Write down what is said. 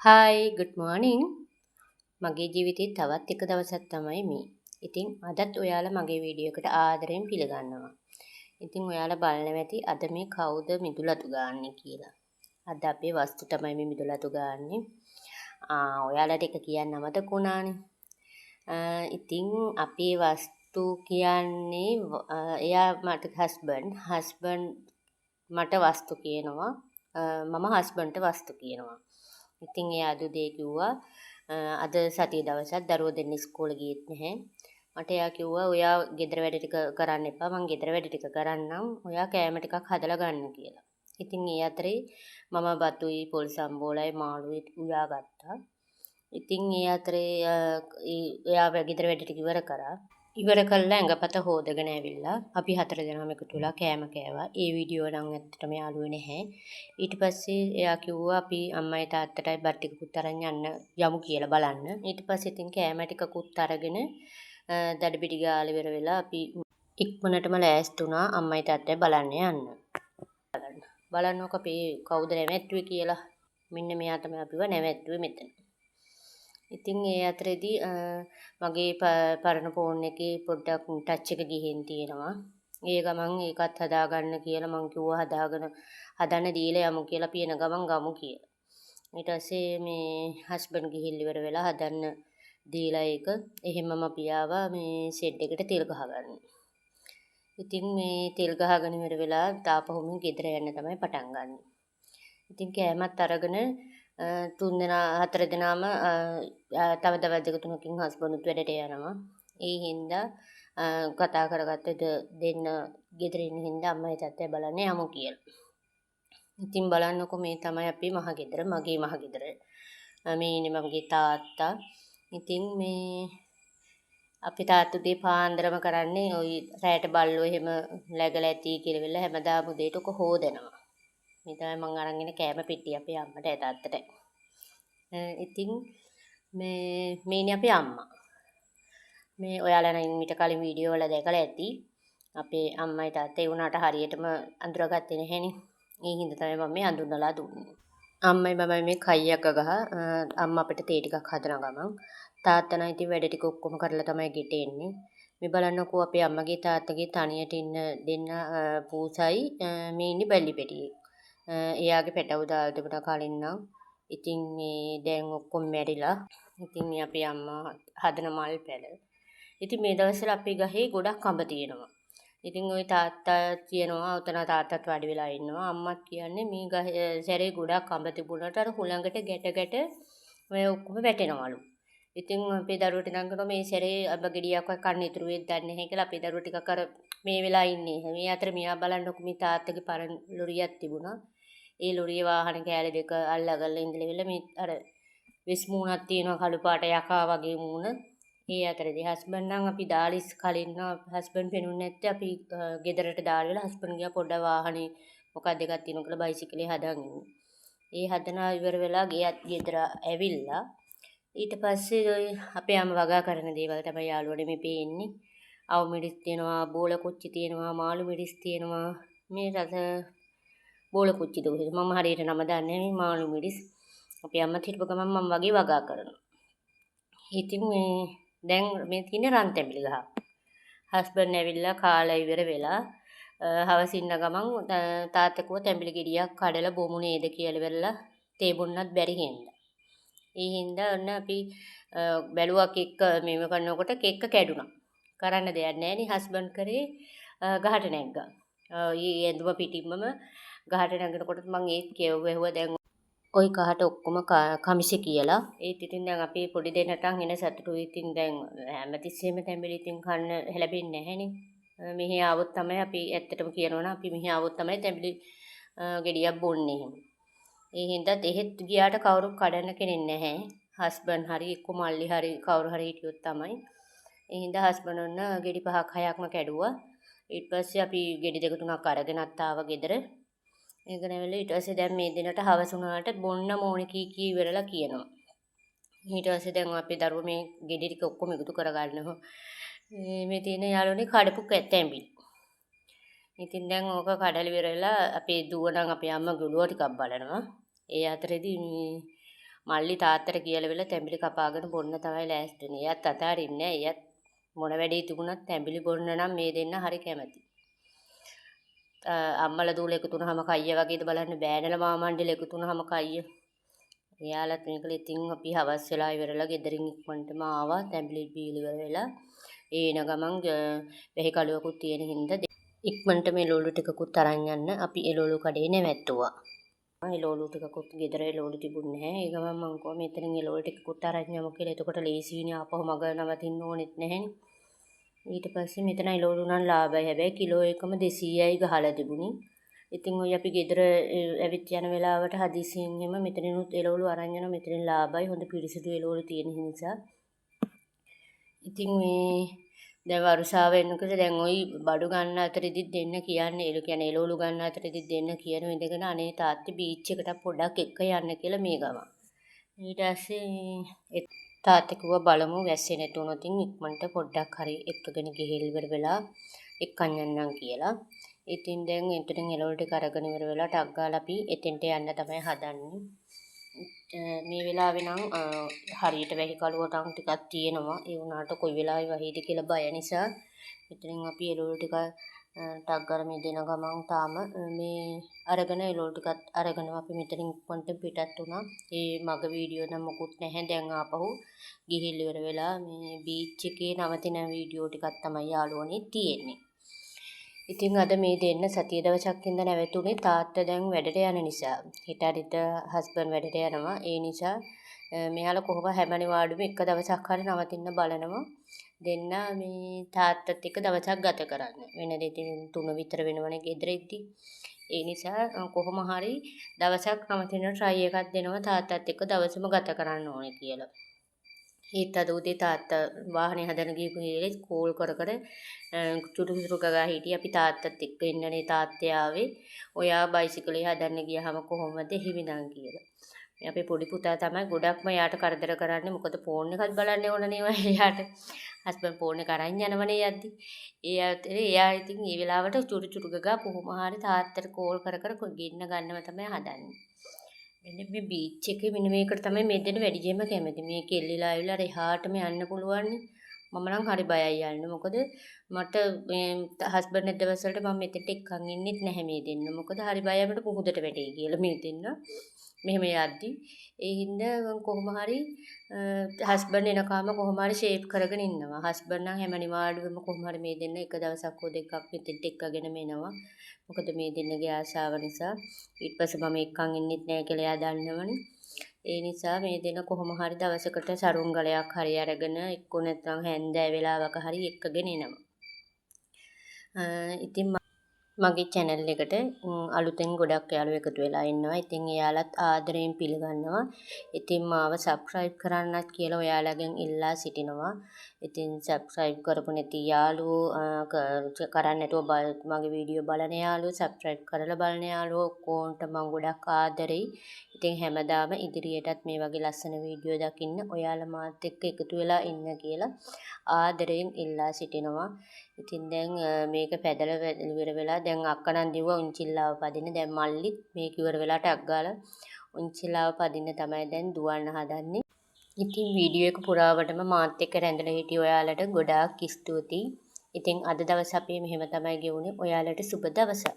Hi good morning. මගේ ජීවිතේ තවත් එක දවසක් තමයි මේ. ඉතින් අදත් ඔයාලා මගේ වීඩියෝ එකට ආදරෙන් පිළිගන්නවා. ඉතින් ඔයාලා බලනවා ඇති අද මේ කවුද මිදුලතු ගාන්නේ කියලා. අද අපේ වස්තු තමයි මේ මිදුලතු ගාන්නේ. ඔයාලට එක කියන්න අමතක වුණානේ. ඉතින් අපේ වස්තු කියන්නේ එයා මට හස්බන්ඩ් මට වස්තු කියනවා. මම හස්බන්ඩ්ට වස්තු කියනවා. ඉතින් එයා අද උදේ කිව්වා අද සතිය දවසක් දරුවෝ දෙන්න ඉස්කෝලේ ගියෙත් නැහැ. මට එයා කිව්වා ඔයා ගෙදර වැඩ ටික කරන්න එපා. මං ගෙදර වැඩ ටික කරන්නම්. ඔයා කෑම ටිකක් හදලා ගන්න කියලා. ඉතින් ඒ අතරේ මම බතුයි පොල් සම්බෝලයි මාළුයි උයා ගත්තා. ඉතින් ඒ අතරේ එයා ගෙදර වැඩ ටික ඉවර කළා ඇඟපත හොදගෙන ඇවිල්ලා අපි 4 දෙනාම එකතු වෙලා කෑම කෑවා. ඒ වීඩියෝ නම් ඇත්තටම යාළුවේ නැහැ. ඊට පස්සේ එයා කිව්වා අපි අම්මයි තාත්තටයි බත් ටිකකුත් අරන් යමු කියලා බලන්න. ඊට පස්සේ ඉතින් කෑම ටිකකුත් අරගෙන දඩබිඩි ගාලා ඉවර වෙලා අපි ඉක්මනටම ලෑස්ති වුණා අම්මයි තාත්තයි බලන්න යන්න. බලන්නකො අපි කවුද නැවැත්තුවේ කියලා. මෙන්න මෙයා තමයි අපිව නැවැත්තුවේ මෙතන. ඉතින් ඒ අතරේදී මගේ පරණ ෆෝන් එකේ පොඩ්ඩක් ටච් එක ගිහින් තියෙනවා. ඒ ගමන් ඒකත් හදාගන්න කියලා මං කිව්වා හදන්න දීලා යමු කියලා පියන ගමන් ගමු කියලා. ඊට පස්සේ මේ හස්බන්ඩ් ගිහින් ඉවර වෙලා හදන්න දීලා ඒක එහෙමම අපි ආවා මේ ෂෙඩ් එකට තෙල් ගහගන්න. ඉතින් මේ තෙල් ගහගෙන ඉවර වෙලා තාපහුම ගෙදර යන්න තමයි පටන් ගන්න. ඉතින් කෑමත් අරගෙන 3 දෙනා 4 දෙනාම තව දවස් දෙක තුනකින් හස්බන්ඩ්ත් වැඩට යනවා. ඒ හින්දා කතා කරගත්ත දෙන්න ගෙදර ඉන්න හින්දා අම්මයි තාත්තයි බලන්න යමු කියලා. ඉතින් බලන්නකො මේ තමයි අපි මහගෙදර මගේ මහගෙදර. මේ ඉන්නේ මගේ තාත්තා. ඉතින් මේ අපි තාත්තුගේ පාන්දරම කරන්නේ ওই රැයට බල්ලෝ එහෙම läගලා ඇති කියලා වෙලා හැමදාම උදේට ඔක හොදනවා. මේ තමයි මං අරන් ඉන්න කෑම පෙට්ටිය අපේ අම්මට තාත්තට. ඉතින් මේ ඉන්නේ අපේ අම්මා. මේ ඔයාලා නම් ඊට කලින් වීඩියෝ වල දැකලා ඇති. අපේ අම්මයි තාත්තයි වුණාට හරියටම අඳුරගත්තේ නැහෙනේ. ඒ හින්දා තමයි මම මේ අඳුරලා දුන්නේ. අම්මයි මමයි මේ කයියක් ගහ අම්මා අපිට තේ ටිකක් හදන ගමන් තාත්තා නම් ඉතින් වැඩ ටික ඔක්කොම කරලා තමයි ගෙට එන්නේ. මේ බලන්නකෝ අපේ අම්මගේ තාත්තගේ තනියට ඉන්න දෙන්න පූසයි මේ ඉන්නේ බැල්ලි පෙටියේ. එයාගේ පැටව දාලා තිබුණා කලින් නම්. ඉතින් මේ දැන් ඔක්කොම මැරිලා. ඉතින් මේ අපේ අම්මා හදන මල් පැල. ඉතින් මේ දවස්වල අපේ ගහේ ගොඩක් අඹ තියෙනවා. ඉතින් ওই තාත්තා කියනවා උතන තාත්තත් වැඩි වෙලා ඉන්නවා. අම්මත් කියන්නේ මේ ගහේ සැරේ ගොඩක් අඹ තිබුණාට අර හුළඟට ගැට ඔය ඔක්කොම වැටෙනවලු. ඉතින් අපේ දරුවට නම් කරනවා මේ සැරේ අඹ ගෙඩියක් කන්න ඉතුරු වෙද්දී දන්නේ නැහැ කියලා අපේ දරුවා ටිකක් අර මේ වෙලා ඉන්නේ. මේ අතර මෙයා බලන්නකො මේ තාත්තගේ පරණ ලොරියක් තිබුණා. ඒ ලොරියේ වාහන කෑලි දෙක අල්ලගල්ලා ඉඳලා මේ අර වෙස් මූණක් තියෙනවා කළු පාට යකා වගේ මූණ. ඒ අතරේදී හස්බන්ඩ් නම් අපි දාලිස් කලින් හස්බන්ඩ් පෙනුනේ නැත්තේ අපි ගෙදරට දාලා වෙලා හස්බන්ඩ් ගියා පොඩ්ඩ වාහනේ මොකක්ද එකක් තියෙනවා කියලා බයිසිකලේ හදන් ඉන්නේ. ඒ හදනා ඉවර වෙලා ගෙදර ඇවිල්ලා ඊට පස්සේ අපේ අම්ම වගා කරන දේවල් තමයි යාළුවනේ මේ පේන්නේ. අවු මිරිස් තියෙනවා, බෝල කුච්චි තියෙනවා, මාළු මිරිස් තියෙනවා. මේ රස බෝල කුච්චි දෝෂේ මම හරියට නම දන්නේ නැහැ මාළු මිරිස්. අපේ අම්මත් හිටපු ගමන් මම වගේ වගා කරනවා. ඉතින් මේ දැන් මේ තියෙන රන් තැඹිලි ගහ. හස්බන්ඩ් ඇවිල්ලා කාලා ඉවර වෙලා හවස ඉන්න ගමන් තාත්තා කිව්වා තැඹිලි ගෙඩියක් කඩලා බොමු නේද කියලා ඉවරලා තේ බොන්නත් බැරි හින්දා. ඒ හින්දා ඔන්න අපි බැලුවා කෙක්ක මේව කරනකොට කෙක්ක කැඩුනා. කරන්න දෙයක් නැහැ නේ හස්බන්ඩ් කරේ ගහට නැග්ගා. ඊ ඇඳුම පිටින්මම ගහට නැගනකොට මම ඒත් කියවුවා දැන් ওই කහට ඔක්කොම කමිසෙ කියලා. ඒත් ඉතින් දැන් අපි පොඩි දෙන්නටන් එන සතුටුයි. ඉතින් දැන් හැමතිස්සෙම තැඹිලි ඉතින් කන්න ලැබෙන්නේ නැහැනේ. මෙහි ආවොත් තමයි අපි ඇත්තටම කියනවනම් අපි මෙහි ආවොත් තමයි තැඹිලි ගෙඩියක් බොන්නේ එහෙම. ඒ හින්දාත් එහෙත් ගියාට කවුරුත් කඩන්න කෙනෙක් නැහැ. හස්බන්ඩ් හරි එක්ක මල්ලි හරි කවුරු හරි හිටියොත් තමයි. ඒ හින්දා හස්බන්ඩ් ඔන්න ගෙඩි 5ක් 6ක්ම කැඩුවා. ඊට පස්සේ අපි ගෙඩි 2 3ක් අරගෙනත් ආවා ගෙදර. ඒක නැවල ඊට පස්සේ දැන් මේ දිනට හවස වුණාට බොන්න ඕනේ කී ඉවරලා කියනවා. ඊට පස්සේ දැන් අපේ දරුවෝ මේ ගෙඩි ටික ඔක්කොම එකතු කරගන්නවා. මේ තියෙන යාළුවනේ කඩපු තැඹිලි. ඉතින් දැන් ඕක කඩලා ඉවරලා අපේ දුව නම් අපේ අම්මා ගුළුව ටිකක් බලනවා. ඒ අතරේදී මල්ලි තාත්තට කියලා වෙලා තැඹිලි කපාගෙන බොන්න තමයි ලෑස්ති වෙන්නේ. එයාත් අතාරින්නේ නැහැ. එයාත් මොන වැඩේ තිබුණත් තැඹිලි බොන්න නම් මේ දෙන්න හරි කැමති. අම්මලා දූල එකතු වුණාම කයිය වගේද බලන්න බෑනලා මාමණ්ඩල එකතු වුණාම කයිය. එයාලත් මේකල ඉතින් අපි හවස් වෙලා ඉවරලා ගෙදරින් ඉක්මනටම ආවා තැඹිලි බීලි ඉවර වෙලා. ඒන ගමන් වෙහි කලුවකුත් තියෙන හින්දා ඉක්මනට මේ ලෝලු ටිකකුත් අරන් යන්න අපි එළවලු කඩේ නැවැත්තුවා. එළවලු ටිකකුත් ගෙදර එළවලු තිබුණේ නැහැ. ඒ ගමන් මං කිව්වා මෙතනින් එළවලු ටිකකුත් අරන් යමු කියලා. එතකොට ලේසියිනේ ආපහු මග නවතින්න ඕනෙත් නැහැනේ. ඊට පස්සේ මෙතන එළවලු නම් ලාභයි. හැබැයි කිලෝ එකම 200යි ගහලා තිබුණේ. ඉතින් ඔය අපි ගෙදර ඇවිත් යන වෙලාවට හදිසියෙන් එම මෙතනිනුත් එළවලු අරන් යනවා. මෙතනින් ලාභයි. හොඳ පිරිසිදු එළවලු තියෙන නිසා. ඉතින් මේ දැන් වරුසාව එනකොට දැන් ওই බඩු ගන්න අතරෙදිත් දෙන්න කියන්නේ ඒ කියන්නේ එළවලු ගන්න අතරෙදිත් දෙන්න කියන ඉඳගෙන අනේ තාත්තේ බීච් එකට පොඩක් එක්ක යන්න කියලා මේ ගම. ඊට පස්සේ තාත්තේ කිව්වා බලමු වැස්සේ නැතුනොත් ඉක්මනට පොඩ්ඩක් හරි එක්කගෙන ගිහින් ඉවර වෙලා එක්කන් යන්නම් කියලා. ඉතින් දැන් එතනින් එළවලු ටික අරගෙන ඉවර වෙලා ටක් ගාලා අපි එතෙන්ට යන්න තමයි හදන්නේ. මේ වෙලාවේ නම් හරියට වැහි කලුවටම් ටිකක් තියෙනවා. ඒ වුණාට කොයි වෙලාවෙ වහීද කියලා බය නිසා මෙතනින් අපි එළවලු ටික ටක් ගාලා මේ දෙන ගමන් තාම මේ අරගෙන එළවලු ටිකත් අරගෙන අපි මෙතනින් ඉක්මනට පිටත් වුණා. ඒ මග වීඩියෝ නම් මොකුත් නැහැ. දැන් ආපහු ගිහිල් ඉවර වෙලා මේ බීච් එකේ නවතින වීඩියෝ ටිකක් තමයි යාළුවනේ තියෙන්නේ. ඉතින් අද මේ දෙන්න සතිය දවසක් ඉඳන් නැවතුනේ තාත්තා දැන් වැඩට යන නිසා. හිටාරිට හස්බන්ඩ් වැඩට යනවා. ඒ නිසා මෙයාලා කොහොම හැමනිවාඩුම එක දවසක් හරි නවතින්න බලනවා. දෙන්න මේ තාත්තත් එක්ක දවසක් ගත කරන්න. වෙන දෙතින් 3 විතර වෙනවනේ ගෙදර ඉද්දි. ඒ නිසා කොහොම හරි දවසක් නවතින try එකක් දෙනවා තාත්තත් එක්ක දවසම ගත කරන්න ඕනේ කියලා. ඒත් අද උදේ තාත්තා වාහනේ හදන ගිහපු හේලෙත් කෝල් කර චුටු චුටු ගගා හිටියේ අපි තාත්තත් එක්ක ඉන්නනේ තාත්තේ ආවේ. ඔයා බයිසිකලේ හදන්න ගියාම කොහොමද හිමිනම් කියලා. මේ අපේ පොඩි පුතා තමයි ගොඩක්ම යාට කරදර කරන්නේ. මොකද ෆෝන් එකක් බලන්න ඕන නේ එයාට. හස්බන්ඩ් ෆෝන් එක අරන් යනවනේ යද්දි. එයා ඉතින් මේ වෙලාවට චුටු චුටු ගගා කොහොම හරි තාත්තට කෝල් කර ගෙන්න ගන්නව තමයි හදන්නේ. මෙන්න මේ බීච් එකේ මෙන්න මේකට තමයි මේ දෙන්න වැඩියෙන්ම කැමති. මේක එල්ලිලා ආවිලා එහාටම යන්න පුළුවන්. මම නම් හරි බයයි යන්න. මොකද මට මේ හස්බන්ඩ් නැති දවස්වලට මම මෙතෙන්ට එක්කන් ඉන්නෙත් නැහැ මේ දෙන්න. මොකද හරි බයයි අපිට පුහුදට වැටේ කියලා මේ දෙන්න. මෙහෙම යද්දි ඒ හින්දා කොහොම හරි හස්බන්ඩ් එනකම් කොහොම හරි ෂේප් කරගෙන ඉන්නවා. හස්බන්ඩ් නම් හැම නිවාඩුවෙම කොහොම හරි මේ දෙන්න එක දවසක් හෝ දෙකක් මෙතෙන්ට එක්කගෙන එනවා. මොකද මේ දෙන්නගේ ආශාව නිසා. ඊට පස්සේ මම එක්කන් ඉන්නෙත් නැහැ කියලා එයා දන්නවනේ. ඒ නිසා මේ දෙන කොහොම හරි දවසකට සරුංගලයක් හරි අරගෙන එක්ක නැත්නම් හැන්දෑ වෙලාවක හරි එක්කගෙන එනවා. ඉතින් මගේ channel එකට අලුතෙන් ගොඩක් යාළුවෝ එකතු වෙලා ඉන්නවා. ඉතින් එයාලත් ආදරයෙන් පිළිගන්නවා. ඉතින් මාව subscribe කරන්නත් කියලා ඔයාලගෙන් ඉල්ලා සිටිනවා. ඉතින් subscribe කරපු නැති යාළුවෝ කරන්න නැතුව මගේ වීඩියෝ බලන යාළුවෝ subscribe කරලා බලන යාළුවෝ ඔක්කොන්ට මම ගොඩක් ආදරෙයි. ඉතින් හැමදාම ඉදිරියටත් මේ වගේ ලස්සන වීඩියෝ දකින්න ඔයාලා මාත් එක්ක එකතු වෙලා ඉන්න කියලා ආදරයෙන් ඉල්ලා සිටිනවා. ඉතින් දැන් මේක පැදලා ඉවර වෙලා දැන් අක්කනම් දිව්වා උන්චිල්ලාව පදින්න. දැන් මල්ලිත් මේක ඉවර වෙලා ටක් ගාලා උන්චිල්ලාව පදින්න තමයි දැන් දුවන්න හදන්නේ. ඉතින් වීඩියෝ එක පුරාවටම මාත් එක්ක රැඳලා හිටිය ඔයාලට ගොඩාක් ස්තුතියි. ඉතින් අද දවස් අපි මෙහෙම තමයි ගෙවුනේ. ඔයාලට සුබ දවසක්.